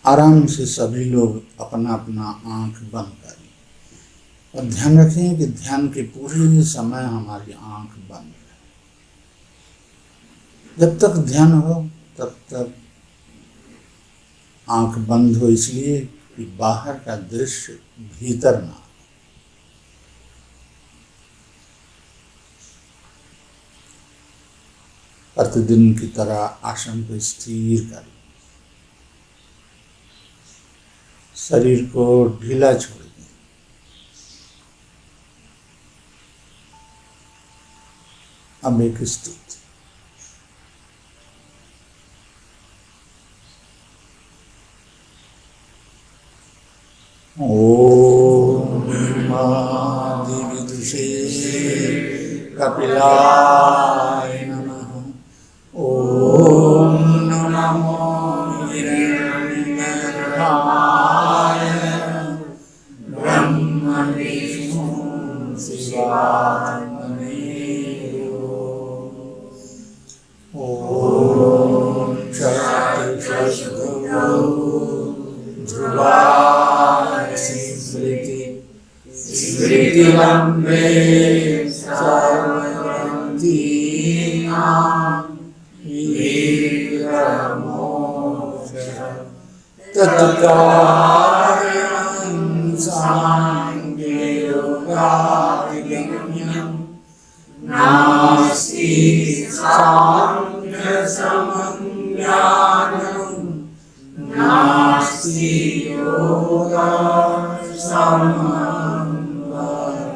आराम से सभी लोग अपना अपना आंख बंद करें और ध्यान रखें कि ध्यान के पूरे समय हमारी आंख बंद है। जब तक ध्यान हो तब तक आंख बंद हो, इसलिए कि बाहर का दृश्य भीतर ना। प्रतिदिन की तरह आसन को स्थिर करें, शरीर को ढीला छोड़ दें। अब एक स्तुति। ओम आदि विदुषे कपिलाय नमः। ओम नमो हिरण्यगर्भाय ब्रह्म विष्णु शिवात्मने। ओम चतुर्दशगुरौ ध्रुवाय स्मृतिलम्बे सर्वग्रन्थीनां वीरमोक्षः तत्कारणं साङ्ख्ययोगादिगम्यं नास्ति साङ्ख्यसमं ज्ञानं नास्ति योगसमं वरम्।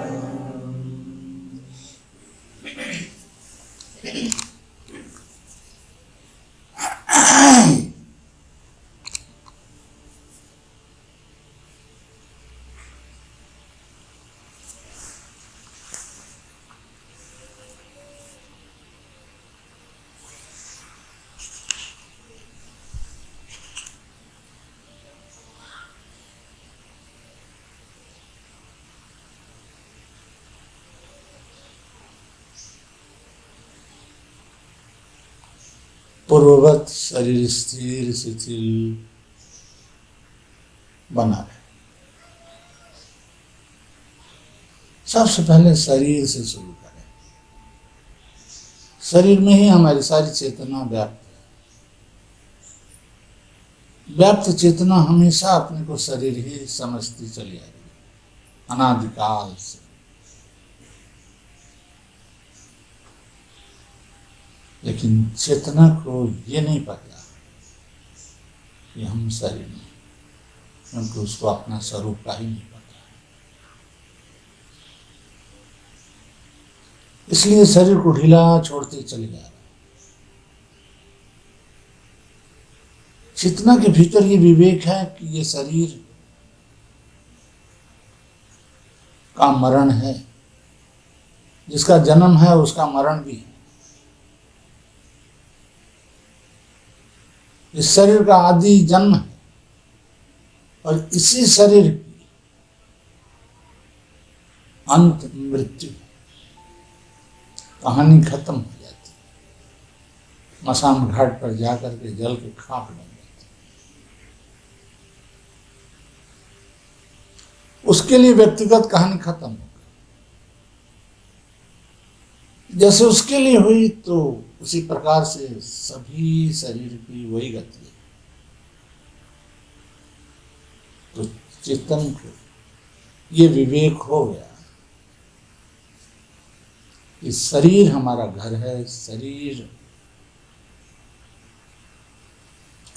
पूर्ववत शरीर स्थिर शिथिल बना रहे। सबसे पहले शरीर से शुरू करें। शरीर में ही हमारी सारी चेतना व्याप्त है। व्याप्त चेतना हमेशा अपने को शरीर ही समझती चली आ रही है, अनादिकाल से। लेकिन चेतना को ये नहीं पता कि हम शरीर में, क्योंकि उसको अपना स्वरूप का ही नहीं पता। इसलिए शरीर को ढीला छोड़ते चले जा रहा है। चेतना के भीतर ये विवेक है कि ये शरीर का मरण है, जिसका जन्म है उसका मरण भी है। इस शरीर का आदि जन्म है और इसी शरीर की अंत मृत्यु है। कहानी खत्म हो जाती है, मसान घाट पर जाकर के जल के खाक बन जाती है। उसके लिए व्यक्तिगत कहानी खत्म हो गई। जैसे उसके लिए हुई तो उसी प्रकार से सभी शरीर की वही गति है। तो चेतन को ये विवेक हो गया कि शरीर हमारा घर है, शरीर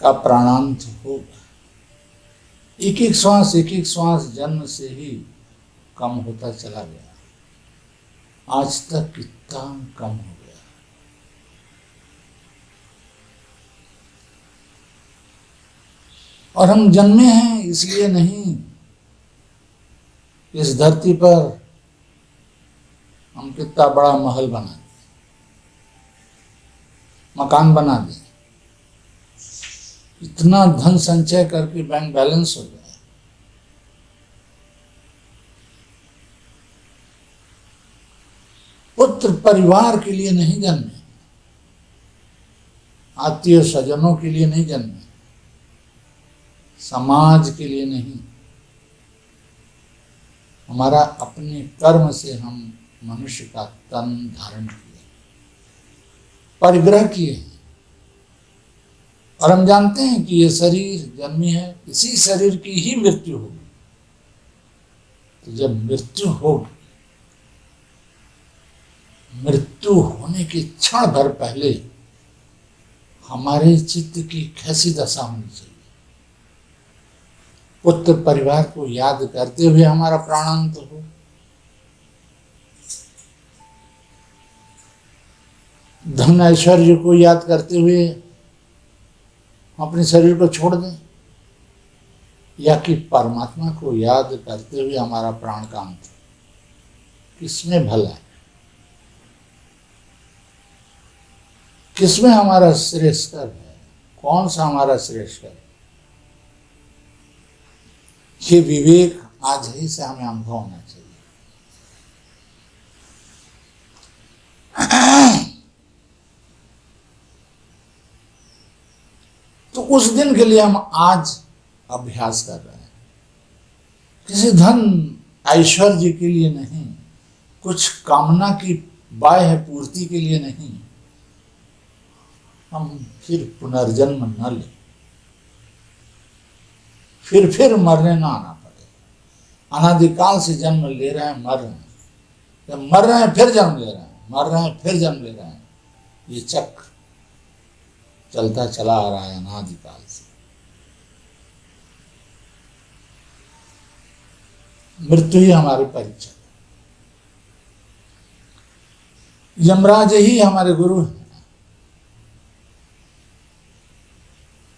का प्राणांत होगा। एक एक श्वास जन्म से ही कम होता चला गया। आज तक कितना कम हो गया। और हम जन्मे हैं इसलिए नहीं, इस धरती पर हम कितना बड़ा महल बना दें, मकान बना दें, इतना धन संचय करके बैंक बैलेंस हो जाए। पुत्र परिवार के लिए नहीं जन्मे, आत्मीय स्वजनों के लिए नहीं जन्मे, समाज के लिए नहीं, हमारा अपने कर्म से हम मनुष्य का तन धारण किए, परिग्रह किए। और हम जानते हैं कि ये शरीर जन्मी है, इसी शरीर की ही मृत्यु होगी। तो जब मृत्यु होगी, मृत्यु होने के क्षण भर पहले हमारे चित्त की कैसी दशा होनी चाहिए? पुत्र परिवार को याद करते हुए हमारा प्राणांत हो, धन ऐश्वर्य को याद करते हुए अपने शरीर को छोड़ दें, या कि परमात्मा को याद करते हुए हमारा प्राण का अंत? किसमें भला है? किसमें हमारा श्रेष्ठकर है? कौन सा हमारा श्रेष्ठकर है? ये विवेक आज ही से हमें अनुभव होना चाहिए। तो उस दिन के लिए हम आज अभ्यास कर रहे हैं, किसी धन ऐश्वर्य के लिए नहीं, कुछ कामना की बाह्य पूर्ति के लिए नहीं। हम फिर पुनर्जन्म न लें, फिर मरने ना आना पड़े। अनादिकाल से जन्म ले रहे हैं, मर रहे हैं, जब मर रहे हैं फिर जन्म ले रहे हैं, मर रहे हैं फिर जन्म ले रहे हैं। ये चक्र चलता चला आ रहा है अनादिकाल से। मृत्यु ही हमारी परीक्षा है। यमराज ही हमारे गुरु हैं।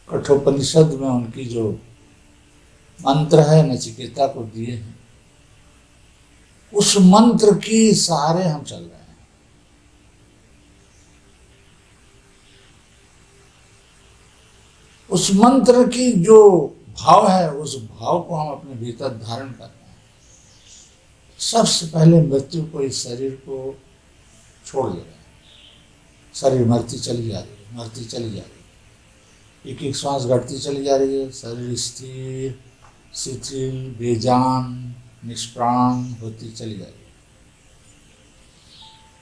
कठोपनिषद में उनकी जो मंत्र है नचिकेता को दिए हैं, उस मंत्र के सहारे हम चल रहे हैं। उस मंत्र की जो भाव है, उस भाव को हम अपने भीतर धारण कर रहे हैं। सबसे पहले मृत्यु को, इस शरीर को छोड़ दे रहे हैं। शरीर मरती चली जा रही है, मरती चली जा रही है, एक एक श्वास घटती चली जा रही है। शरीर स्थिर, शिथिल, बेजान, निष्प्राण होती चली जा रही है।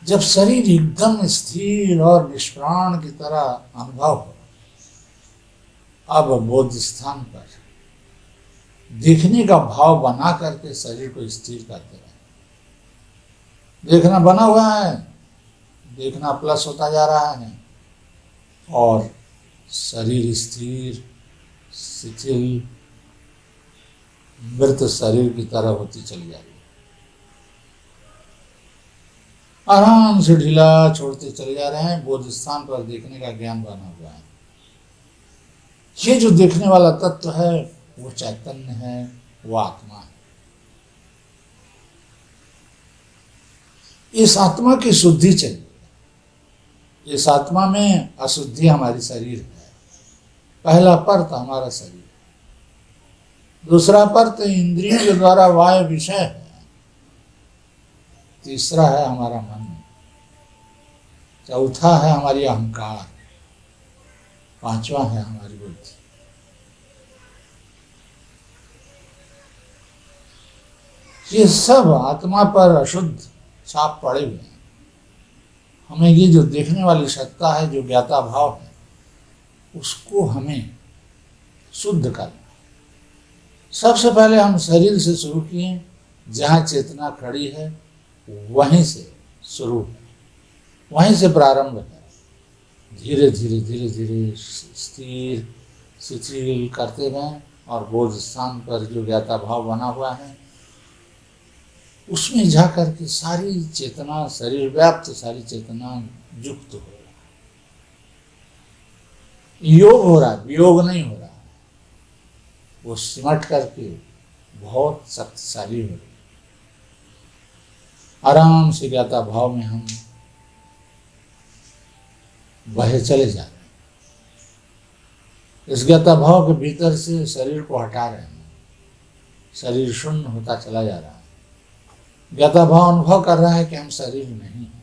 जब शरीर एकदम स्थिर और निष्प्राण की तरह अनुभव हो, अब बोध स्थान पर देखने का भाव बना करके शरीर को स्थिर करते रहे। देखना बना हुआ है, देखना प्लस होता जा रहा है और शरीर स्थिर, शिथिल, मृत शरीर की तरह होती चली जा रही है। आराम से ढीला छोड़ते चले जा रहे हैं। बोध स्थान पर देखने का ज्ञान बना हुआ है। ये जो देखने वाला तत्व है वो चैतन्य है, वो आत्मा है। इस आत्मा की शुद्धि चाहिए। इस आत्मा में अशुद्धि हमारी शरीर है। पहला परत हमारा शरीर, दूसरा परत इंद्रियों के द्वारा वाय विषय है, तीसरा है हमारा मन, चौथा है हमारी अहंकार, पांचवा है हमारी बुद्धि। ये सब आत्मा पर अशुद्ध छाप पड़े हुए हैं। हमें ये जो देखने वाली सत्ता है, जो ज्ञाता भाव है, उसको हमें शुद्ध करना। सबसे पहले हम शरीर से शुरू किए, जहाँ चेतना खड़ी है वहीं से शुरू है, वहीं से प्रारंभ है। धीरे धीरे धीरे धीरे स्थिर शिथिल करते गए और बोध स्थान पर जो ज्ञाता भाव बना हुआ है उसमें जाकर के सारी चेतना, शरीर व्याप्त सारी चेतना युक्त हो रहा है। योग हो रहा है, वियोग नहीं हो रहा है। वो सिमट करके बहुत शक्तिशाली हो रही है। आराम से ज्ञाता भाव में हम बहे चले जा रहे हैं। इस ज्ञाता भाव के भीतर से शरीर को हटा रहे हैं। शरीर शून्य होता चला जा रहा है। ज्ञाता भाव अनुभव कर रहा है कि हम शरीर नहीं हैं।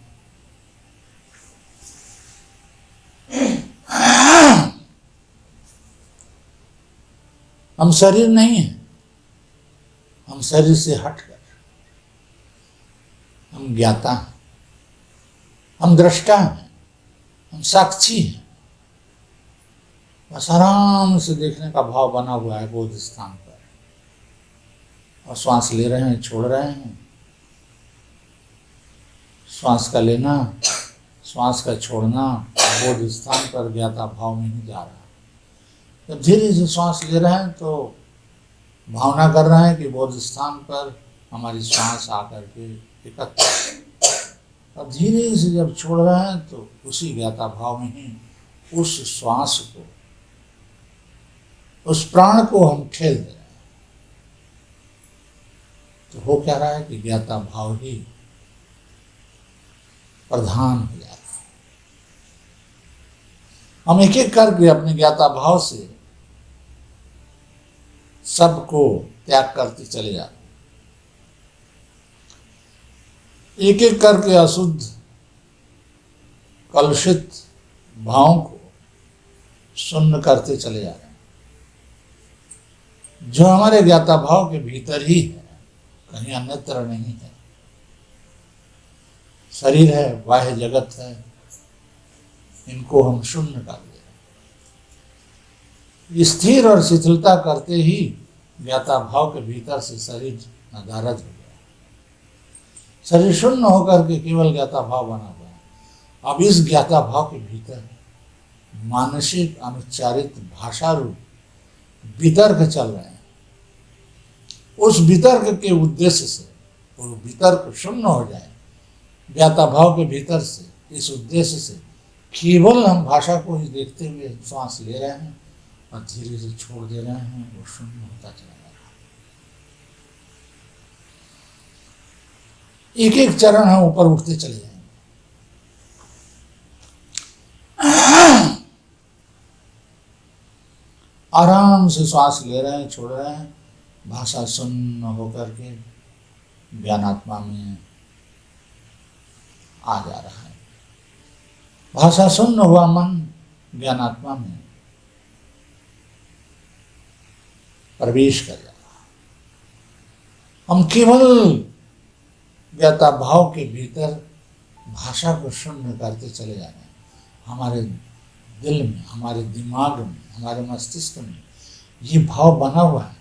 हम शरीर नहीं है, हम शरीर से हटकर हम ज्ञाता हैं, हम दृष्टा हैं, हम साक्षी हैं। बस आराम से देखने का भाव बना हुआ है बोध स्थान पर, और श्वास ले रहे हैं, छोड़ रहे हैं, श्वास का लेना, श्वास का छोड़ना बोध स्थान पर ज्ञाता भाव में ही जा रहा है। जब धीरे से श्वास ले रहे हैं तो भावना कर रहे हैं कि बोध स्थान पर हमारी श्वास आकर के एकत्र, और धीरे से जब छोड़ रहे हैं तो उसी ज्ञाता भाव में ही उस श्वास को, उस प्राण को हम ठेल दे रहे हैं। तो हो क्या रहा है कि ज्ञाता भाव ही प्रधान हो जा रहा है। हम एक एक करके अपने ज्ञाता भाव से सबको त्याग करते चले जा रहे हैं। एक एक करके अशुद्ध कलुषित भावों को शून्य करते चले जा रहे हैं, जो हमारे ज्ञाता भाव के भीतर ही है, कहीं अन्यत्र नहीं है। शरीर है, बाह्य जगत है, इनको हम शून्य कर दे रहे हैं। स्थिर और शिथिलता करते ही ज्ञाता भाव के भीतर से शरीर नदारद हो गया, शरीर शून्य होकर के केवल ज्ञाता भाव बना हुआ है। अब इस ज्ञाता भाव के भीतर मानसिक अनुच्चारित भाषा रूप वितर्क चल रहे हैं। उस वितर्क के उद्देश्य से, वो वितर्क शून्य हो जाए ज्ञाता भाव के भीतर से, इस उद्देश्य से केवल हम भाषा को ही देखते हुए श्वास ले रहे हैं और धीरे से छोड़ दे रहे हैं, वो शून्य होता चला जा रहा है। एक एक चरण हम ऊपर उठते चले जाएंगे। आराम से श्वास ले रहे हैं, छोड़ रहे हैं, भाषा शून्य होकर के ज्ञानात्मा में आ जा रहा है। भाषा शून्य हुआ मन ज्ञानात्मा में प्रवेश कर जा रहा है। हम केवल ज्ञाता भाव के भीतर भाषा को शून्य करते चले जा रहे हैं। हमारे दिल में, हमारे दिमाग में, हमारे मस्तिष्क में ये भाव बना हुआ है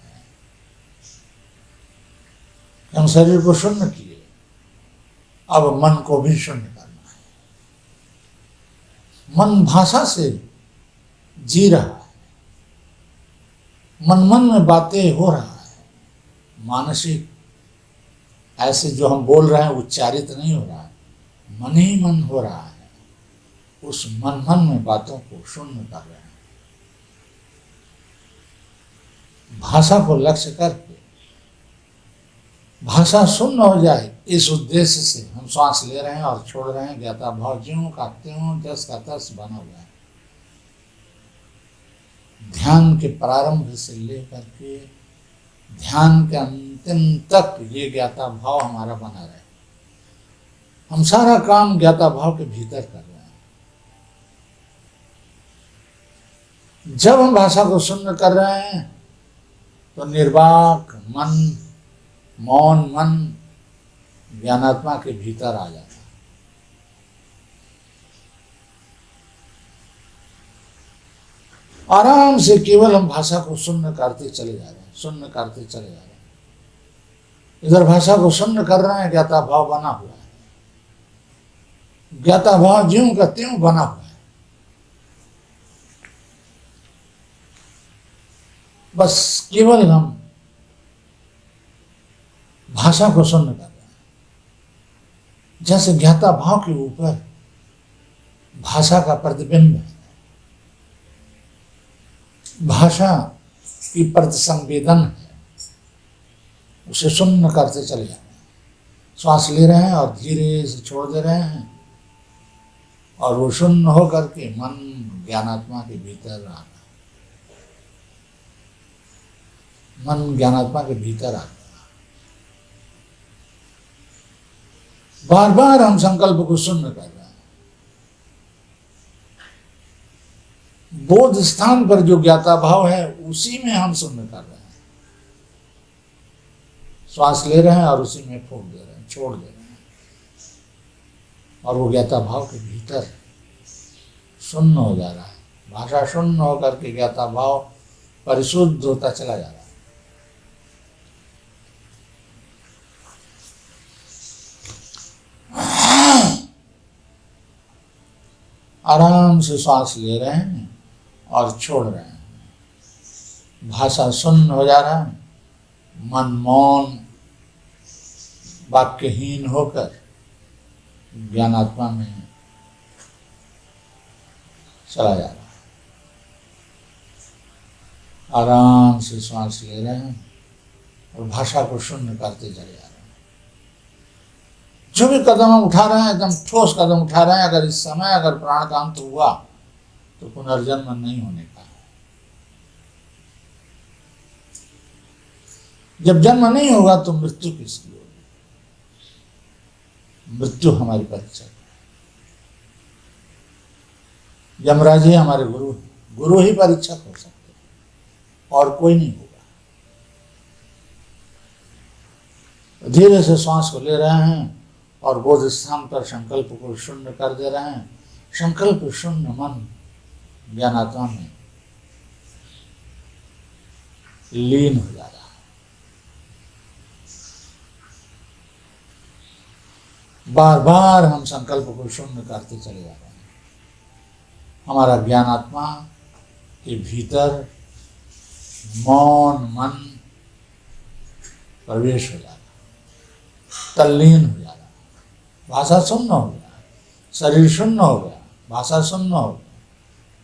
कि हम शरीर को शून्य किए, अब मन को भी शून्य करना है। मन भाषा से जी रहा है, मन मन में बातें हो रहा है, मानसिक ऐसे जो हम बोल रहे हैं उच्चारित नहीं हो रहा है, मन ही मन हो रहा है। उस मन मन में बातों को शून्य कर रहे हैं। भाषा को लक्ष्य करके भाषा शून्य हो जाए, इस उद्देश्य से हम श्वास ले रहे हैं और छोड़ रहे हैं। ज्ञाता भाव ज्यों का त्यों, जस का तस बना हुआ है। ध्यान के प्रारंभ से लेकर के ध्यान के अंतिम तक ये ज्ञाता भाव हमारा बना रहे। हम सारा काम ज्ञाता भाव के भीतर कर रहे हैं। जब हम भाषा को शून्य कर रहे हैं तो निर्वाक मन, मौन मन ज्ञानात्मा के भीतर आ जाता है। आराम से केवल हम भाषा को शून्य करते चले जा रहे हैं, शून्य करते चले जा रहे हैं। इधर भाषा को शून्य कर रहे हैं, ज्ञाता भाव बना हुआ है। ज्ञाता भाव ज्यों का त्यों बना हुआ है। बस केवल हम भाषा को शून्य कर रहे हैं। जैसे ज्ञाता भाव के ऊपर भाषा का प्रतिबिंब है, भाषा की प्रतिसंवेदन है, उसे शून्य करते चले जा रहे हैं। श्वास ले रहे हैं और धीरे से छोड़ दे रहे हैं, और वो शून्य होकर के मन ज्ञानात्मा के भीतर आ, मन ज्ञानात्मा के भीतर आता है। बार बार हम संकल्प को शून्य कर रहे हैं। बोध स्थान पर जो ज्ञाता भाव है उसी में हम शून्य कर रहे हैं। श्वास ले रहे हैं और उसी में फूंक दे रहे हैं, छोड़ दे रहे हैं, और वो ज्ञाता भाव के भीतर शून्य हो जा रहा है। भाषा शून्य होकर के ज्ञाता भाव परिशुद्ध होता चला जा रहा है। आराम से श्वास ले रहे हैं और छोड़ रहे हैं। भाषा शून्य हो जा रहा है, मन मौन वाक्यहीन होकर ज्ञानात्मा में चला जा रहा है। आराम से श्वास ले रहे हैं और भाषा को शून्य करते चले जा रहे हैं। जो भी कदम हम उठा रहे हैं एकदम ठोस कदम उठा रहे हैं। अगर इस समय अगर प्राण का अंत हुआ तो पुनर्जन्म नहीं होने का है। जब जन्म नहीं होगा तो मृत्यु किसकी होगी? मृत्यु हमारी परीक्षा है। यमराज ही हमारे गुरु, गुरु ही परीक्षक हो सकते हैं और कोई नहीं होगा। धीरे से श्वास को ले रहे हैं और बोध स्थान पर संकल्प को शून्य कर दे रहे हैं। संकल्प शून्य मन ज्ञानात्मा में लीन हो जा रहा है। बार बार हम संकल्प को शून्य करते चले जा रहे हैं। हमारा ज्ञानात्मा के भीतर मौन मन प्रवेश हो जा रहा है, तल्लीन हो जा रहा है। भाषा शून्य हो गया, शरीर शून्य हो गया, भाषा शून्य हो गया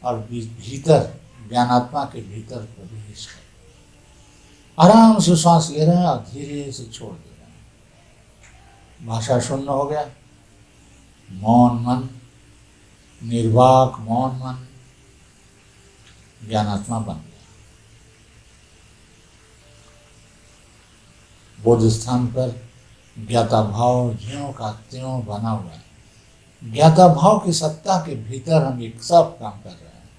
और भीतर ज्ञानात्मा के भीतर प्रवेश कर आराम से श्वास ले रहे हैं और धीरे से छोड़ दे रहे हैं। भाषा शून्य हो गया, मौन मन, निर्वाक मौन मन ज्ञानात्मा बन गया। बोध स्थान पर ज्ञाता भाव ज्यों का त्यों बना हुआ है। ज्ञाता भाव की सत्ता के भीतर हम एक सब काम कर रहे हैं,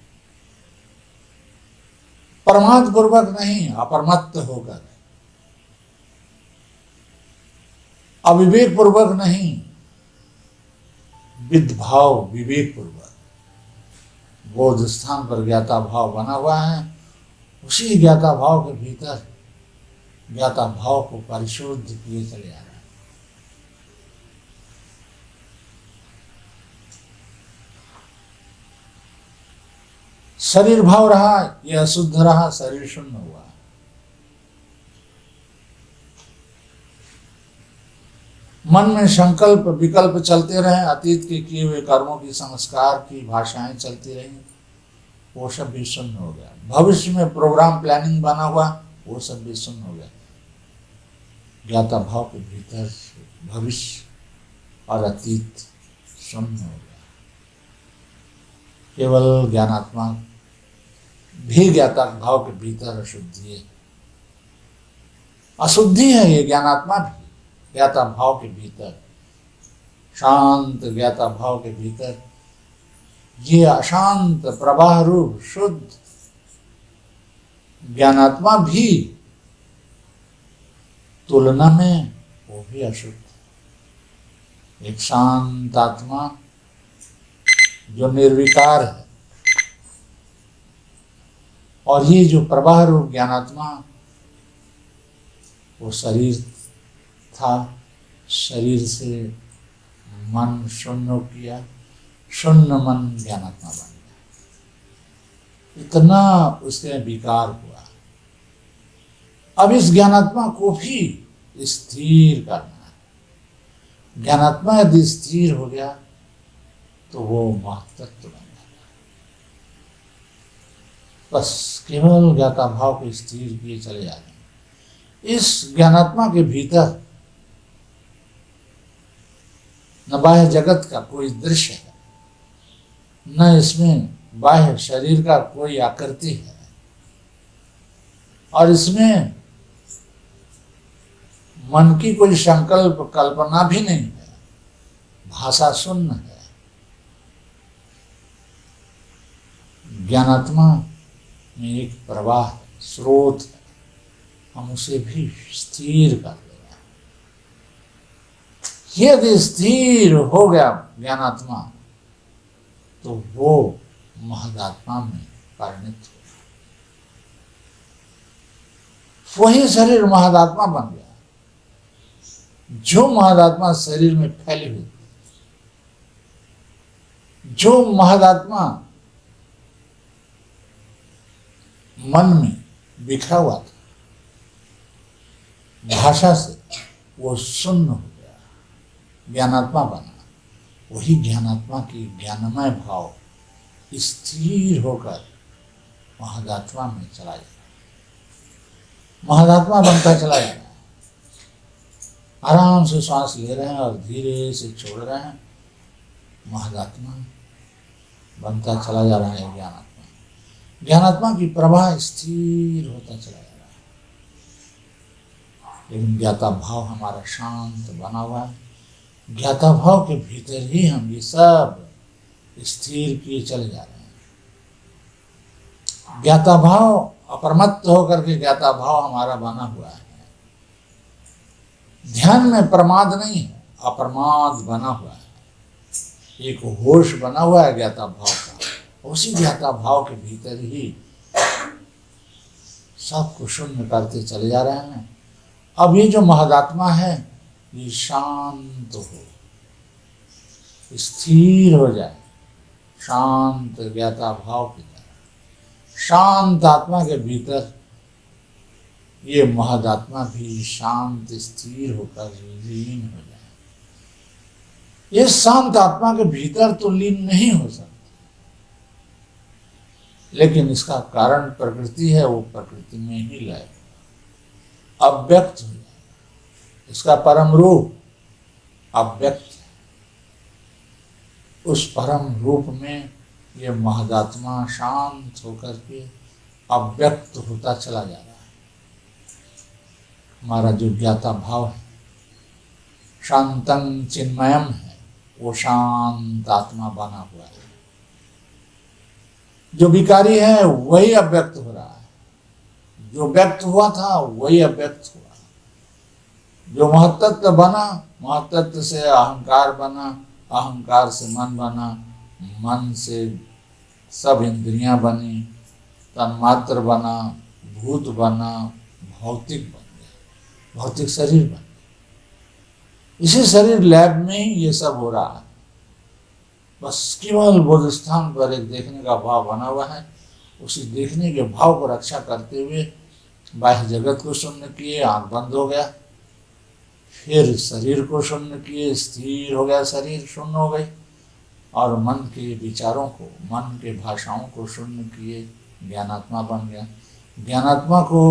परमात्म पूर्वक नहीं, अपरमत्त होकर, अविवेक पूर्वक नहीं, विद्भाव विवेक पूर्वक। बोध स्थान पर ज्ञाता भाव बना हुआ है, उसी ज्ञाता भाव के भीतर ज्ञाता भाव को परिशुद्ध किए चले जा रहे हैं। शरीर भाव रहा, यह अशुद्ध रहा, शरीर शून्य हुआ। मन में संकल्प विकल्प चलते रहे, अतीत के किए हुए कर्मों की संस्कार की भाषाएं चलती रही, वो सब भी शून्य हो गया। भविष्य में प्रोग्राम प्लानिंग बना हुआ, वो सब भी शून्य हो गया। ज्ञाता भाव के भीतर भविष्य और अतीत शून्य हो गया। केवल ज्ञानात्मा भी ज्ञाता भाव के भीतर अशुद्धि है, अशुद्धि है ये ज्ञानात्मा भी ज्ञाता भाव के भीतर, शांत ज्ञाता भाव के भीतर ये अशांत प्रवाह रूप शुद्ध ज्ञानात्मा भी तुलना में वो भी अशुद्ध। एक शांत आत्मा जो निर्विकार है, और ये जो प्रवाह रूप ज्ञानात्मा वो शरीर था, शरीर से मन शून्य किया, शून्य मन ज्ञानात्मा बन गया। इतना उसके विकार हुआ। अब इस ज्ञानात्मा को भी स्थिर करना है। ज्ञानात्मा यदि स्थिर हो गया तो वो महत्त्व बन जाता है। बस केवल ज्ञाता भाव को स्थिर किए चले जा रहे हैं। इस ज्ञानात्मा के भीतर न बाह्य जगत का कोई दृश्य है, न इसमें बाह्य शरीर का कोई आकृति है, और इसमें मन की कोई संकल्प कल्पना भी नहीं है। भाषा शून्य है। ज्ञानात्मा में एक प्रवाह स्रोत है, हम उसे भी स्थिर कर देगा। यदि स्थिर हो गया ज्ञानात्मा तो वो महदात्मा में परिणित होगा। वही शरीर महदात्मा बन गया। जो महदात्मा शरीर में फैली हुई, जो महदात्मा मन में बिखरा हुआ था, भाषा से वो शून्य हो गया, ज्ञानात्मा बना। वही ज्ञानात्मा की ज्ञानमय भाव स्थिर होकर महदात्मा में चला जाए, महदात्मा बनता चला जा रहा है। आराम से श्वास ले रहे हैं और धीरे से छोड़ रहे हैं, महदात्मा बनता चला जा रहा है। ज्ञानात्मा, ज्ञानात्मा की प्रवाह स्थिर होता चला जा रहा है। लेकिन ज्ञाता भाव हमारा शांत बना हुआ है। ज्ञाता भाव के भीतर ही हम ये सब स्थिर किए चले जा रहे हैं। ज्ञाता भाव अप्रमत्त होकर के ज्ञाता भाव हमारा बना हुआ है। ध्यान में प्रमाद नहीं है, अप्रमाद बना हुआ है। एक होश बना हुआ है ज्ञाता भाव का। उसी ज्ञाता भाव के भीतर ही सबको शून्य करते चले जा रहे हैं। अब ये जो महदात्मा है ये शांत हो, स्थिर हो जाए, शांत ज्ञाता भाव की तरह। शांत आत्मा के भीतर ये महदात्मा भी शांत स्थिर होकर लीन हो जाए। ये शांत आत्मा के भीतर तो लीन नहीं हो सकता, लेकिन इसका कारण प्रकृति है, वो प्रकृति में ही लय अव्यक्त हो जाए। इसका परम रूप अव्यक्त है। उस परम रूप में ये महदात्मा शांत होकर के अव्यक्त होता चला जा रहा है। हमारा जो ज्ञाता भाव है शांतं चिन्मयम है, वो शांत आत्मा बना हुआ है। जो विकारी है वही अव्यक्त हो रहा है, जो व्यक्त हुआ था वही अव्यक्त हुआ। जो महत्तत्व बना, महत्तत्व से अहंकार बना, अहंकार से मन बना, मन से सब इंद्रियां बनी, तन्मात्र बना, भूत बना, भौतिक बन गया, भौतिक शरीर बन गया। इसी शरीर लैब में ही ये सब हो रहा है। बस केवल बोध स्थान पर एक देखने का भाव बना हुआ है। उसी देखने के भाव को रक्षा करते हुए बाह्य जगत को शून्य किए, आंख बंद हो गया। फिर शरीर को शून्य किए, स्थिर हो गया, शरीर शून्य हो गई। और मन के विचारों को, मन के भाषाओं को शून्य किए, ज्ञानात्मा बन गया। ज्ञानात्मा को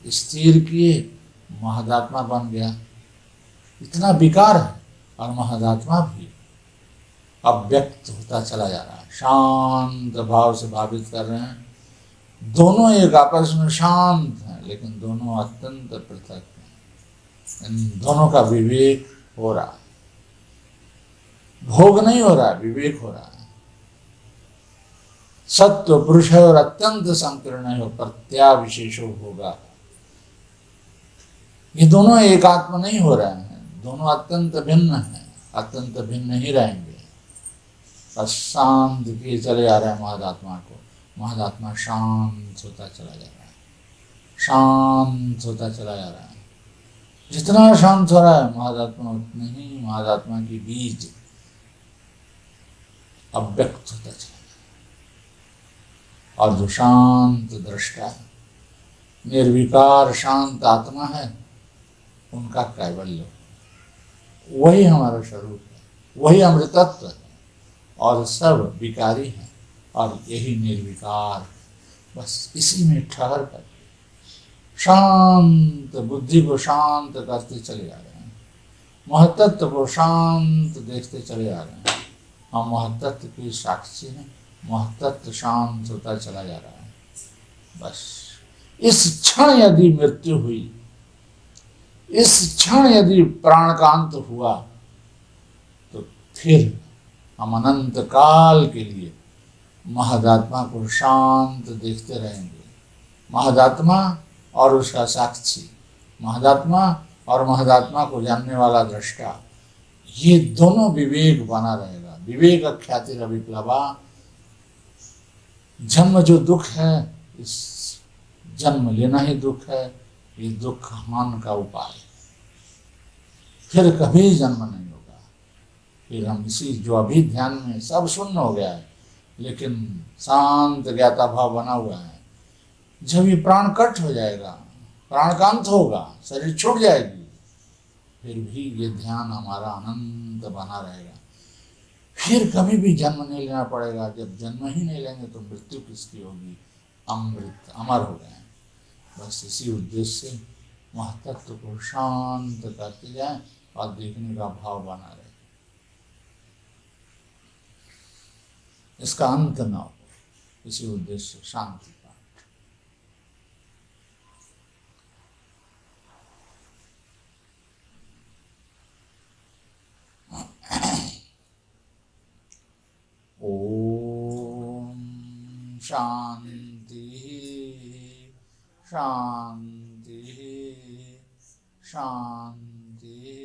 स्थिर किए, महदात्मा बन गया। इतना विकार है और महदात्मा भी अव्यक्त होता चला जा रहा है। शांत भाव से भावित कर रहे हैं। दोनों एक आपस में शांत हैं, लेकिन दोनों अत्यंत पृथक हैं। इन दोनों का विवेक हो रहा है, भोग नहीं हो रहा है, विवेक हो रहा है। सत्व पुरुष है और अत्यंत संकीर्ण है, प्रत्याविशेषो होगा। ये दोनों एकात्म नहीं हो रहे हैं, दोनों अत्यंत भिन्न हैं, अत्यंत भिन्न ही रहेंगे। बस शांत किए चले जा रहे हैं महदात्मा को। महदात्मा शांत होता चला जा रहा है, शांत होता चला जा रहा है। जितना शांत हो रहा है महदात्मा, उतने ही महदात्मा की बीज अव्यक्त होता चला जा रहा है। और जो शांत दृष्टा है, निर्विकार शांत आत्मा है, उनका कैवल्य, वही हमारा स्वरूप है, वही अमृतत्व है। और सब विकारी हैं और यही निर्विकार। बस इसी में ठहर कर शांत बुद्धि को शांत करते चले जा रहे हैं, महत्तत्व को शांत देखते चले जा रहे हैं। हम महत्तत्व की साक्षी हैं, महत्तत्व शांत होता चला जा रहा है। बस इस क्षण यदि मृत्यु हुई, इस क्षण यदि प्राणकांत हुआ, तो फिर हम अनंत काल के लिए महदात्मा को शांत देखते रहेंगे। महदात्मा और उसका साक्षी, महदात्मा और महदात्मा को जानने वाला दृष्टा, ये दोनों विवेक बना रहेगा। विवेक ख्याति विप्लवा, जन्म जो दुख है, इस जन्म लेना ही दुख है, ये दुख हान का उपाय है, फिर कभी जन्म नहीं होगा। फिर हम इसी जो अभी ध्यान में सब शून्य हो गया है, लेकिन शांत ज्ञाता भाव बना हुआ है। जब ये प्राण कट हो जाएगा, प्राण का अंत होगा, शरीर छूट जाएगी, फिर भी ये ध्यान हमारा अनंत बना रहेगा। फिर कभी भी जन्म नहीं लेना पड़ेगा। जब जन्म ही नहीं लेंगे तो मृत्यु किसकी होगी? अमृत, अमर हो गए। बस इसी उद्देश्य से महतत्व को शांत करते जाए और देखने का भाव बना रहे, इसका अंत न हो, इसी उद्देश्य से शांति पाठ। ओम शांति शांति शांति।